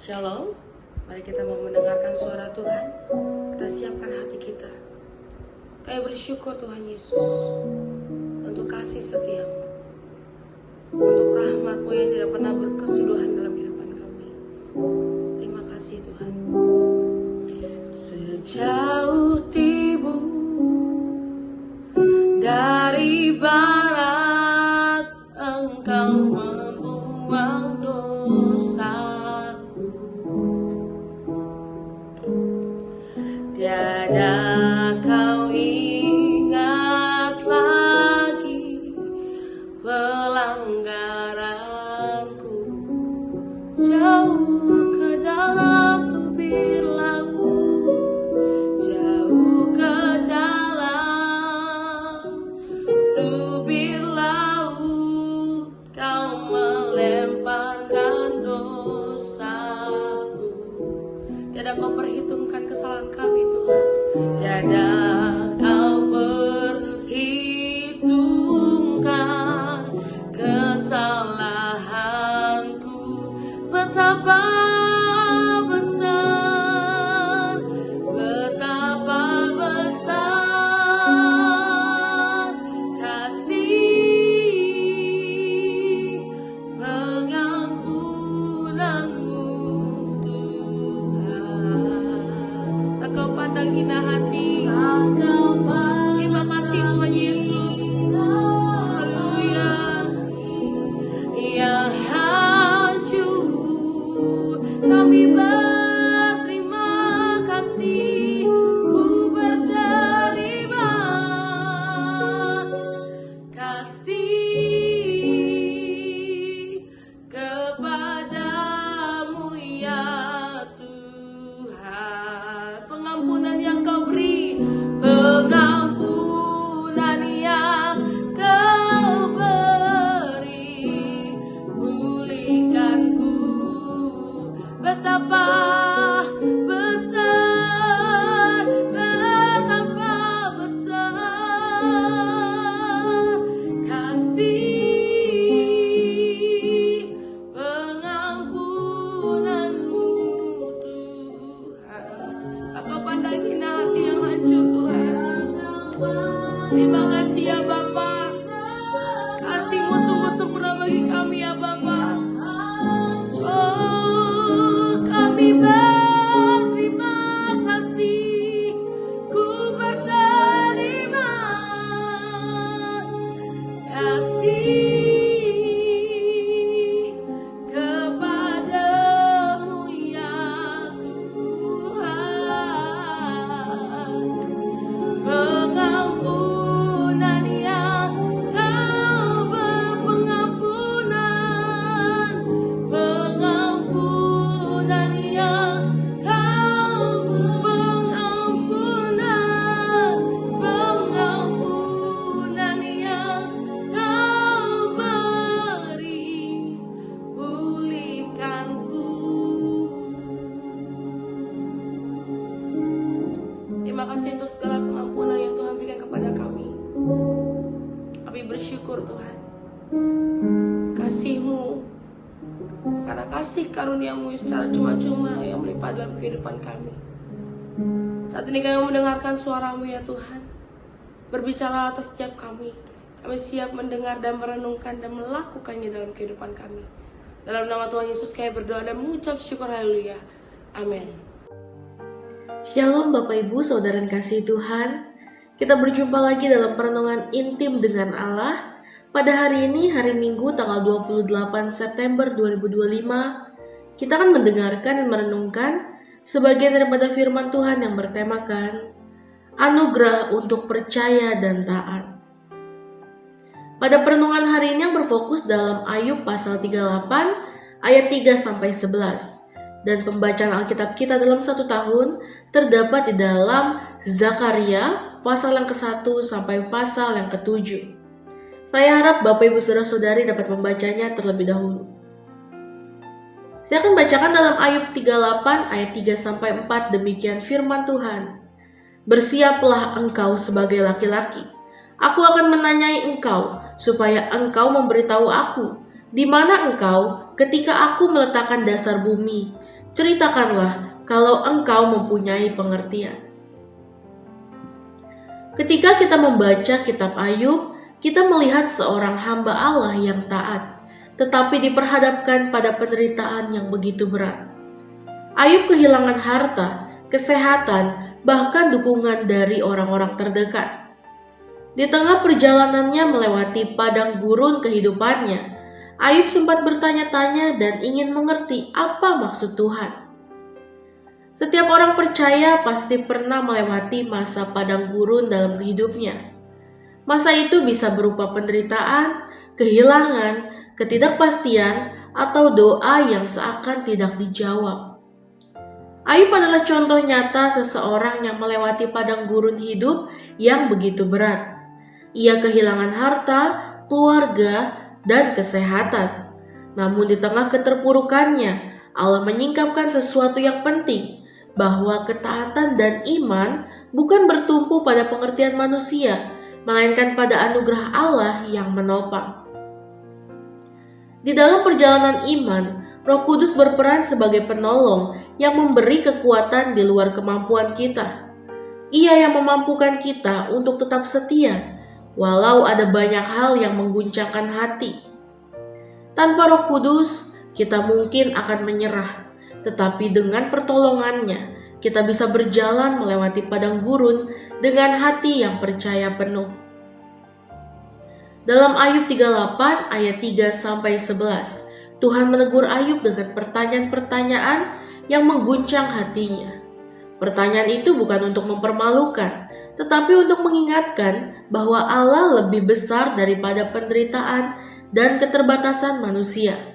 Shalom, mari kita mau mendengarkan suara Tuhan. Kita siapkan hati kita. Kami bersyukur Tuhan Yesus untuk kasih setiamu, untuk rahmat-Mu yang tidak pernah berkesudahan dalam kehidupan kami. Terima kasih Tuhan. Sejauh timur dari barat, Engkau membuang dosaku. Tiada kau ingat lagi pelanggaranku. Jauh ke dalam tubir laut, jauh ke dalam tubir laut, kau melemparkan dosaku. Tiada kau perhitungkan kesalahan kami Tuhan. Tiada kau perhitungkan kesalahanku. Betapa besar, betapa besar kasih pengampunanmu Tuhan. Tak kau pandang hina hati. Terima kasih Tuhan Yesus. Haleluya. Yang hancur kami berterima kasih, ku berterima kasih kepadamu ya Tuhan. Pengampunan yang kau beri, pengampunan yang kau beri, pulihkanku. Betapa besar, betapa besar kasih pengampunanmu Tuhan. Tak kau pandang hina hati yang hancur Tuhan. Terima kasih ya Bapa. Kasih-Mu sungguh sempurna bagi kami ya Bapa. Oh, kami berterima kasih, ku berterima kasih kepadamu ya Tuhan. Pengampunan yang kau berpengampunan, pengampunan yang kau pengampunan, pengampunan yang kau beri, pulihkanku. Terima kasih untuk segala pengampunan yang Tuhan berikan kepada kami. Kami bersyukur Tuhan. Kasih-Mu, karena kasih karunia-Mu secara cuma-cuma yang melimpah dalam kehidupan kami. Saat ini kami mendengarkan suara-Mu ya Tuhan. Berbicara atas setiap kami. Kami siap mendengar dan merenungkan dan melakukannya dalam kehidupan kami. Dalam nama Tuhan Yesus kami berdoa dan mengucap syukur. Haleluya. Amin. Shalom Bapak Ibu Saudara yang kasih Tuhan. Kita berjumpa lagi dalam perenungan intim dengan Allah. Pada hari ini, hari Minggu tanggal 28 September 2025, kita akan mendengarkan dan merenungkan sebagian daripada firman Tuhan yang bertemakan anugerah untuk percaya dan taat. Pada perenungan hari ini yang berfokus dalam Ayub pasal 38 ayat 3-11. Dan pembacaan Alkitab kita dalam satu tahun terdapat di dalam Zakaria pasal yang ke-1 sampai pasal yang ke-7. Saya harap Bapak Ibu Saudara-saudari dapat membacanya terlebih dahulu. Saya akan bacakan dalam Ayub 38 ayat 3-4 demikian firman Tuhan. Bersiaplah engkau sebagai laki-laki. Aku akan menanyai engkau supaya engkau memberitahu aku di mana engkau ketika aku meletakkan dasar bumi. Ceritakanlah kalau engkau mempunyai pengertian. Ketika kita membaca kitab Ayub, kita melihat seorang hamba Allah yang taat, tetapi diperhadapkan pada penderitaan yang begitu berat. Ayub kehilangan harta, kesehatan, bahkan dukungan dari orang-orang terdekat. Di tengah perjalanannya melewati padang gurun kehidupannya, Ayub sempat bertanya-tanya dan ingin mengerti apa maksud Tuhan. Setiap orang percaya pasti pernah melewati masa padang gurun dalam hidupnya. Masa itu bisa berupa penderitaan, kehilangan, ketidakpastian, atau doa yang seakan tidak dijawab. Ayub adalah contoh nyata seseorang yang melewati padang gurun hidup yang begitu berat. Ia kehilangan harta, keluarga, dan kesehatan. Namun di tengah keterpurukannya, Allah menyingkapkan sesuatu yang penting, bahwa ketaatan dan iman bukan bertumpu pada pengertian manusia, melainkan pada anugerah Allah yang menopang. Di dalam perjalanan iman, Roh Kudus berperan sebagai penolong yang memberi kekuatan di luar kemampuan kita. Ia yang memampukan kita untuk tetap setia, walau ada banyak hal yang mengguncangkan hati. Tanpa Roh Kudus, kita mungkin akan menyerah, tetapi dengan pertolongannya, kita bisa berjalan melewati padang gurun dengan hati yang percaya penuh. Dalam Ayub 38 ayat 3-11, Tuhan menegur Ayub dengan pertanyaan-pertanyaan yang mengguncang hatinya. Pertanyaan itu bukan untuk mempermalukan, tetapi untuk mengingatkan bahwa Allah lebih besar daripada penderitaan dan keterbatasan manusia.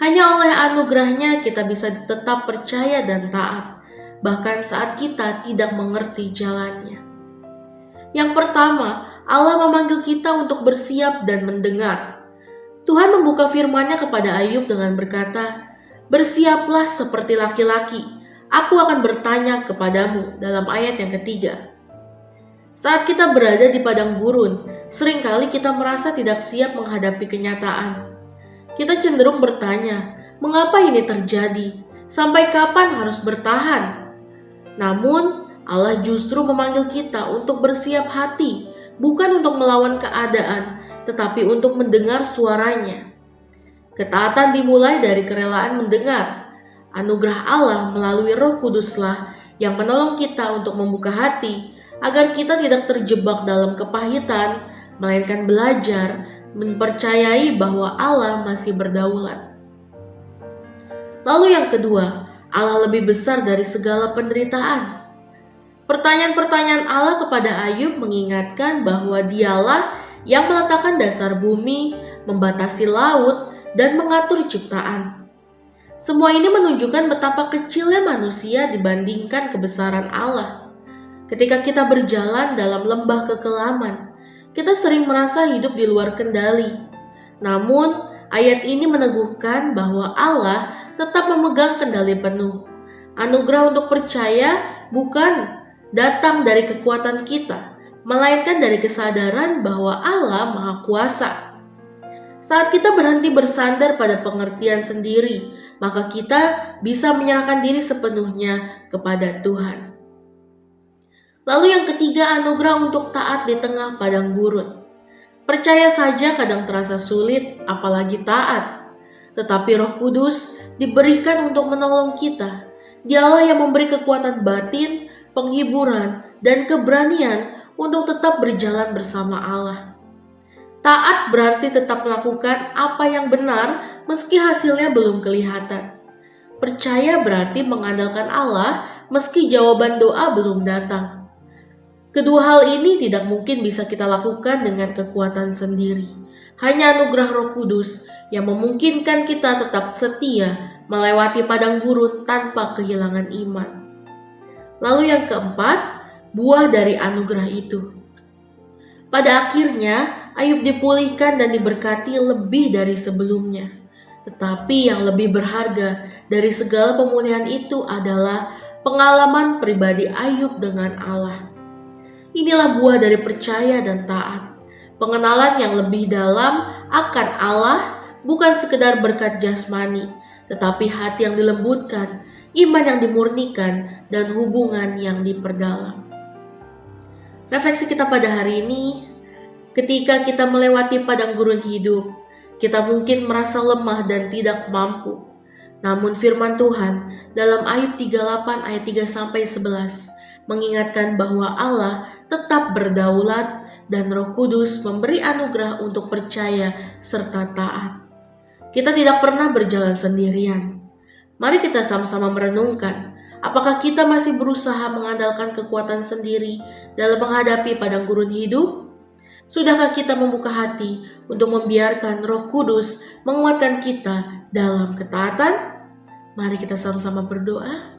Hanya oleh anugerahnya kita bisa tetap percaya dan taat, bahkan saat kita tidak mengerti jalannya. Yang pertama, Allah memanggil kita untuk bersiap dan mendengar. Tuhan membuka firman-Nya kepada Ayub dengan berkata, "Bersiaplah seperti laki-laki, aku akan bertanya kepadamu," dalam ayat yang ketiga. Saat kita berada di padang gurun, seringkali kita merasa tidak siap menghadapi kenyataan. Kita cenderung bertanya, mengapa ini terjadi? Sampai kapan harus bertahan? Namun, Allah justru memanggil kita untuk bersiap hati, bukan untuk melawan keadaan, tetapi untuk mendengar suaranya. Ketaatan dimulai dari kerelaan mendengar. Anugerah Allah melalui Roh Kuduslah yang menolong kita untuk membuka hati, agar kita tidak terjebak dalam kepahitan, melainkan belajar mempercayai bahwa Allah masih berdaulat. Lalu yang kedua, Allah lebih besar dari segala penderitaan. Pertanyaan-pertanyaan Allah kepada Ayub mengingatkan bahwa Dialah yang meletakkan dasar bumi, membatasi laut, dan mengatur ciptaan. Semua ini menunjukkan betapa kecilnya manusia dibandingkan kebesaran Allah. Ketika kita berjalan dalam lembah kekelaman, kita sering merasa hidup di luar kendali. Namun, ayat ini meneguhkan bahwa Allah tetap memegang kendali penuh. Anugerah untuk percaya bukan datang dari kekuatan kita, melainkan dari kesadaran bahwa Allah Maha Kuasa. Saat kita berhenti bersandar pada pengertian sendiri, maka kita bisa menyerahkan diri sepenuhnya kepada Tuhan. Lalu yang ketiga, anugerah untuk taat di tengah padang gurun. Percaya saja kadang terasa sulit, apalagi taat. Tetapi Roh Kudus diberikan untuk menolong kita. Dialah yang memberi kekuatan batin, penghiburan, dan keberanian untuk tetap berjalan bersama Allah. Taat berarti tetap melakukan apa yang benar meski hasilnya belum kelihatan. Percaya berarti mengandalkan Allah meski jawaban doa belum datang. Kedua hal ini tidak mungkin bisa kita lakukan dengan kekuatan sendiri. Hanya anugerah Roh Kudus yang memungkinkan kita tetap setia melewati padang gurun tanpa kehilangan iman. Lalu yang keempat, buah dari anugerah itu. Pada akhirnya, Ayub dipulihkan dan diberkati lebih dari sebelumnya. Tetapi yang lebih berharga dari segala pemulihan itu adalah pengalaman pribadi Ayub dengan Allah. Inilah buah dari percaya dan taat. Pengenalan yang lebih dalam akan Allah bukan sekedar berkat jasmani, tetapi hati yang dilembutkan iman yang dimurnikan, dan hubungan yang diperdalam. Refleksi kita pada hari ini, ketika kita melewati padang gurun hidup, kita mungkin merasa lemah dan tidak mampu. Namun firman Tuhan dalam Ayub 38 ayat 3-11 mengingatkan bahwa Allah tetap berdaulat dan Roh Kudus memberi anugerah untuk percaya serta taat. Kita tidak pernah berjalan sendirian. Mari kita sama-sama merenungkan, apakah kita masih berusaha mengandalkan kekuatan sendiri dalam menghadapi padang gurun hidup? Sudahkah kita membuka hati untuk membiarkan Roh Kudus menguatkan kita dalam ketaatan? Mari kita sama-sama berdoa.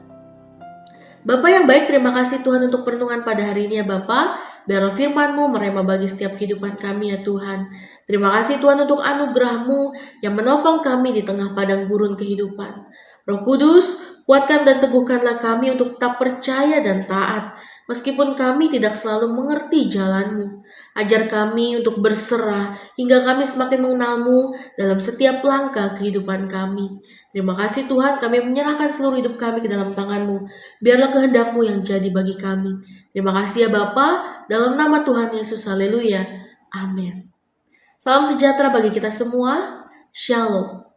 Bapa yang baik, terima kasih Tuhan untuk perenungan pada hari ini ya Bapa. Biarlah firman-Mu merema bagi setiap kehidupan kami ya Tuhan. Terima kasih Tuhan untuk anugerah-Mu yang menopang kami di tengah padang gurun kehidupan. Roh Kudus, kuatkan dan teguhkanlah kami untuk tetap percaya dan taat, meskipun kami tidak selalu mengerti jalan-Mu. Ajar kami untuk berserah hingga kami semakin mengenal-Mu dalam setiap langkah kehidupan kami. Terima kasih Tuhan, kami menyerahkan seluruh hidup kami ke dalam tangan-Mu. Biarlah kehendak-Mu yang jadi bagi kami. Terima kasih ya Bapa, dalam nama Tuhan Yesus, haleluya. Amin. Salam sejahtera bagi kita semua. Shalom.